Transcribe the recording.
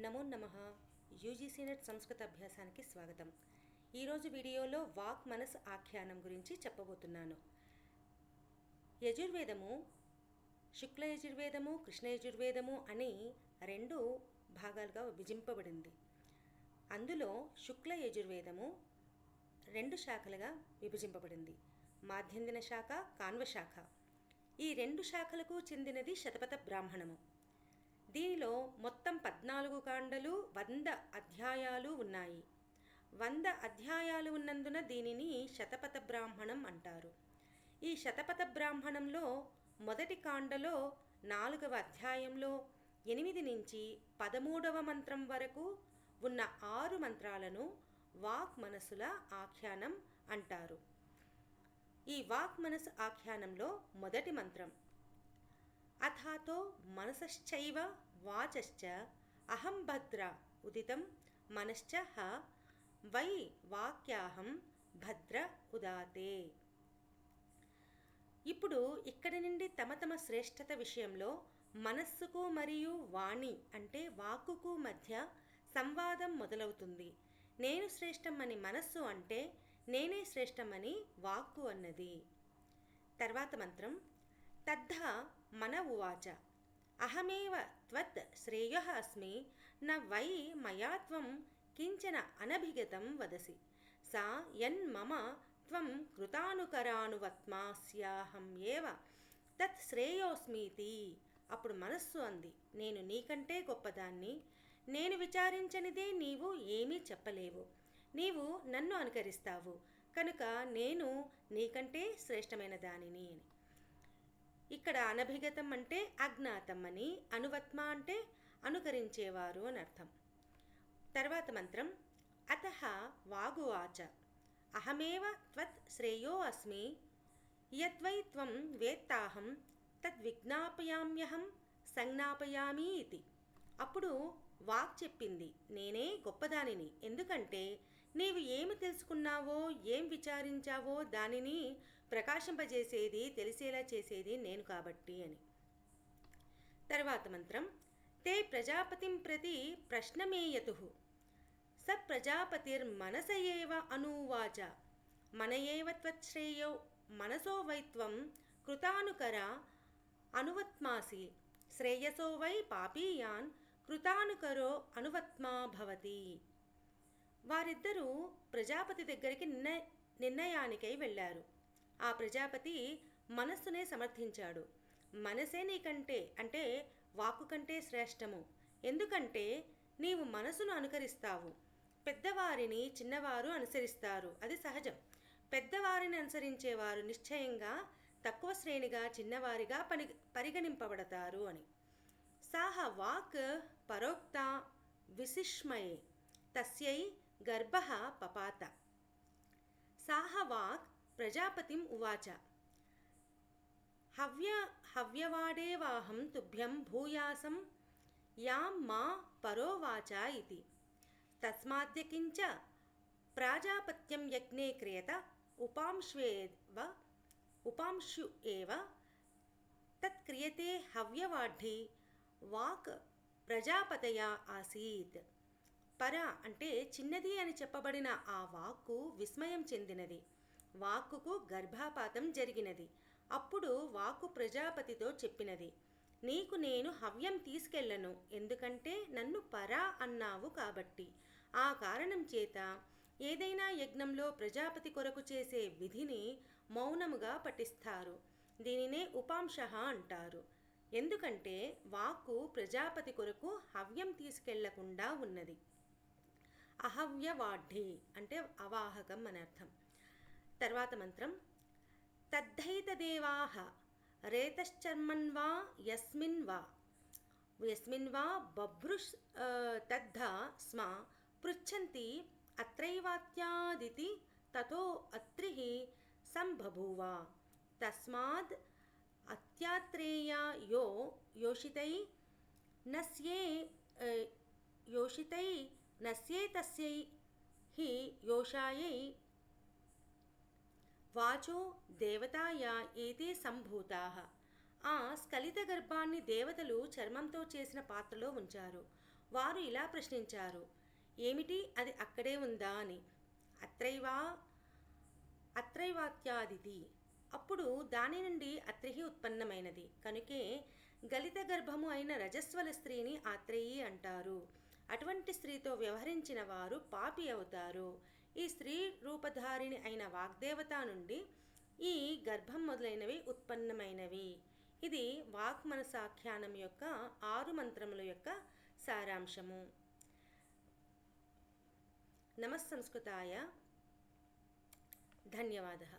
నమో నమః. UGC net సంస్కృత అభ్యాసానికి స్వాగతం. ఈరోజు వీడియోలో వాక్ మనస్ ఆఖ్యానం గురించి చెప్పబోతున్నాను. యజుర్వేదము శుక్ల యజుర్వేదము, కృష్ణ యజుర్వేదము అని రెండు భాగాలుగా విభజింపబడింది. అందులో శుక్ల యజుర్వేదము రెండు శాఖలుగా విభజింపబడింది. మాధ్యందిన శాఖ, కాన్వ శాఖ. ఈ రెండు శాఖలకు చెందినది శతపథ బ్రాహ్మణము. దీనిలో మొత్తం 14 కాండలు, 100 అధ్యాయాలు ఉన్నాయి. 100 అధ్యాయాలు ఉన్నందున దీనిని శతపథ బ్రాహ్మణం అంటారు. ఈ శతపథ బ్రాహ్మణంలో మొదటి కాండలో 4వ అధ్యాయంలో 8 నుంచి 13వ మంత్రం వరకు ఉన్న 6 మంత్రాలను వాక్ మనసుల ఆఖ్యానం అంటారు. ఈ వాక్ మనసు ఆఖ్యానంలో మొదటి మంత్రం అథాతో మనసశ్చైవ వాచశ్చ అహం భద్ర ఉదితం మనశ్చ హ వై వాక్యాహం భద్ర ఉదాతే. ఇప్పుడు ఇక్కడి నుండి తమ తమ శ్రేష్టత విషయంలో మనస్సుకు మరియు వాణి అంటే వాక్కుకు మధ్య సంవాదం మొదలవుతుంది. నేను శ్రేష్టమని మనస్సు అంటే నేనే శ్రేష్టమని వాక్కు అన్నది. తర్వాత మంత్రం తద్ధ మన ఉవాచ అహమేవ త్వత్ శ్రేయః అస్మి న వై మయా త్వం కించన అనభిగతం వదసి సా యన్మమ త్వం కృతానుకరానువత్మాస్యాహం ఏవ తత్ శ్రేయోస్మీతి. అప్పుడు మనస్సు అంది, నేను నీకంటే గొప్పదాన్ని, నేను విచారించనిదే నీవు ఏమీ చెప్పలేవు, నీవు నన్ను అనుకరిస్తావు కనుక నేను నీకంటే శ్రేష్టమైన దానిని అని. ఇక్కడ అనభిగతం అంటే అజ్ఞాతం అని, అనువత్మ అంటే అనుకరించేవారు అని అర్థం. తర్వాత మంత్రం అతః వాగువాచ అహమేవ త్వత్ శ్రేయో అస్మి యద్వై త్వం వేత్తాహం తద్విజ్ఞాపయామ్యహం సంజ్ఞాపయామి ఇతి. అప్పుడు వాక్ చెప్పింది, నేనే గొప్పదానిని, ఎందుకంటే నీవు ఏమి తెలుసుకున్నావో ఏం విచారించావో దానిని ప్రకాశింపజేసేది, తెలిసేలా చేసేది నేను కాబట్టి అని. తర్వాత మంత్రం తే ప్రజాపతిం ప్రతి ప్రశ్నమేయతుః స ప్రజాపతిర్మనస ఏవ అనూవాచ మన ఏవ త్వచ్ఛ్రేయో మనసో వై త్వం కృతానుకర అనువత్మాసి శ్రేయసో వై పాపీయాన్ కృతానుకరో అనువత్మా భవతి. వారిద్దరూ ప్రజాపతి దగ్గరికి నిర్ణయానికై వెళ్ళారు. ఆ ప్రజాపతి మనస్సునే సమర్థించాడు. మనసే నీకంటే అంటే వాక్కు కంటే శ్రేష్టము, ఎందుకంటే నీవు మనసును అనుకరిస్తావు. పెద్దవారిని చిన్నవారు అనుసరిస్తారు, అది సహజం. పెద్దవారిని అనుసరించేవారు నిశ్చయంగా తక్కువ శ్రేణిగా చిన్నవారిగా పరిగణింపబడతారు అని. సాహ వాక్ పరోక్త విశిష్మయే తస్యై గర్భః పపాత. సాహ వాక్ ప్రజాపతిం ఉవాచ హవ్యవాడేవాహం తుభ్యం భూయాసం యాం మా పరోవాచ ఇతి. తస్మాద్య కించ ప్రాజాపత్యం యజ్ఞే క్రియత ఉపాంశు ఏవ తత్ క్రియతే హవ్యవాఢి వాక్ ప్రజాపతయా ఆసీత్. పర అంటే చిన్నది అని చెప్పబడిన ఆ వాక్కు విస్మయం చెందినది. వాక్కుకు గర్భాపాతం జరిగినది. అప్పుడు వాక్కు ప్రజాపతితో చెప్పినది, నీకు నేను హవ్యం తీసుకెళ్లను, ఎందుకంటే నన్ను పర అన్నావు కాబట్టి. ఆ కారణం చేత ఏదైనా యజ్ఞంలో ప్రజాపతి కొరకు చేసే విధిని మౌనముగా పఠిస్తారు. దీనినే ఉపాంశః అంటారు. ఎందుకంటే వాక్కు ప్రజాపతి కొరకు హవ్యం తీసుకెళ్లకుండా ఉన్నది. అహవ్యవాఢి అంటే అవాహకం అని అర్థం. తర్వాత మంత్రం తద్ధైతదేవాః రేతశ్చర్మన్వా యస్మిన్ వా బభ్రుష్ తద్ధ స్మ పృచ్ఛంతి అత్రైవాత్యాదితి తతో అత్రిః సంబభూవ. తస్మాద్ అత్యాత్రేయ యోషితై నస్యేతస్యై హి యోషాయై వాచో దేవతాయా ఏతే సంభూతాః. ఆ స్ఖలిత గర్భాన్ని దేవతలు చర్మంతో చేసిన పాత్రలో ఉంచారు. వారు ఇలా ప్రశ్నించారు, ఏమిటి అది అక్కడే ఉందా అని. అత్రైవా అత్రైవాత్యాదితి. అప్పుడు దాని నుండి అత్రిహి ఉత్పన్నమైనది కనుకే గలిత గర్భము అయిన రజస్వల స్త్రీని ఆత్రేయి అంటారు. అటువంటి స్త్రీతో వ్యవహరించిన వారు పాపి అవుతారు. ఈ స్త్రీ రూపధారిణి అయిన వాగ్దేవత నుండి ఈ గర్భం మొదలైనవి ఉత్పన్నమైనవి. ఇది వాక్మనసాఖ్యానం యొక్క 6 మంత్రముల యొక్క సారాంశము. నమస్సంస్కృతాయ. ధన్యవాదः.